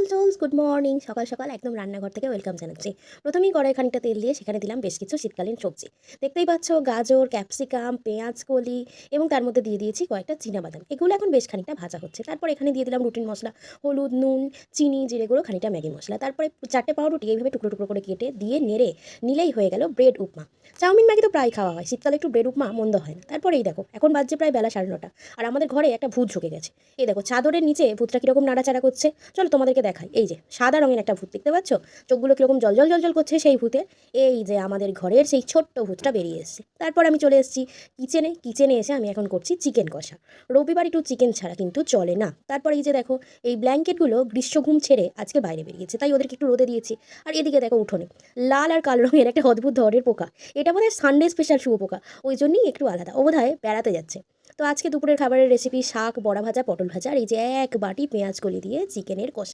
Beautiful sols, good morning. সকাল সকাল একদম রান্নাঘর থেকে ওয়েলকাম জানাচ্ছি। প্রথমেই কড়াই খানিকটা তেল দিয়ে সেখানে দিলাম বেশ কিছু শীতকালীন সবজি। দেখতেই পাচ্ছ, গাজর, ক্যাপসিকাম, পেঁয়াজ কলি এবং তার মধ্যে দিয়ে দিয়েছি কয়েকটা চীনাবাদাম। এগুলো এখন বেশ খানিকটা ভাজা হচ্ছে। তারপর এখানে দিয়ে দিলাম রুটিন মশলা, হলুদ, নুন, চিনি, জিরে গুঁড়ো, খানিকটা ম্যাগি মশলা। তারপরে 4টে পাউরুটি এইভাবে টুকরো টুকরো করে কেটে দিয়ে নেড়ে নিলেই হয়ে গেল ব্রেড উপমা। চাউমিন, ম্যাগি তো প্রায় খাওয়া হয়, শীতকালে একটু ব্রেড উপমা মন্দ হয় না। তারপরে এই দেখো, এখন বাজছে প্রায় বেলা 9:30, আর আমাদের ঘরে একটা ভূত ঢুকে গেছে। এই দেখো, চাদরের নিচে ভূতটা কীরকম নাড়াচাড়া করছে। চলো তোমাদেরকে দেখাই। এই যে সাদা রঙের একটা ভূত দেখতে পাচ্ছ, চোখগুলো কীরকম জলজল জলজল করছে সেই ভূতের। এই যে আমাদের ঘরের সেই ছোট্ট ভূতটা বেরিয়ে এসেছে। তারপর আমি চলে এসেছি কিচেনে এসে আমি এখন করছি চিকেন কষা। রবিবার একটু চিকেন ছাড়া কিন্তু চলে না। তারপর এই যে দেখো, এই ব্ল্যাঙ্কেটগুলো গ্রীষ্মঘুম ছেড়ে আজকে বাইরে বেরিয়েছে, তাই ওদেরকে একটু রোদে দিয়েছি। আর এদিকে দেখো, উঠোনে লাল আর কালো রঙের একটা অদ্ভুত ধরনের পোকা। এটা বোধহয় সানডে স্পেশাল শুয়োপোকা, ওই জন্যই একটু আলাদা। ও বোধহয় বেড়াতে যাচ্ছে। তো আজকে দুপুরের খাবারের রেসিপি শাক, বড়া ভাজা, পটল ভাজা, আর এই যে এক বাটি পেঁয়াজ কলি দিয়ে চিকেনের কষা।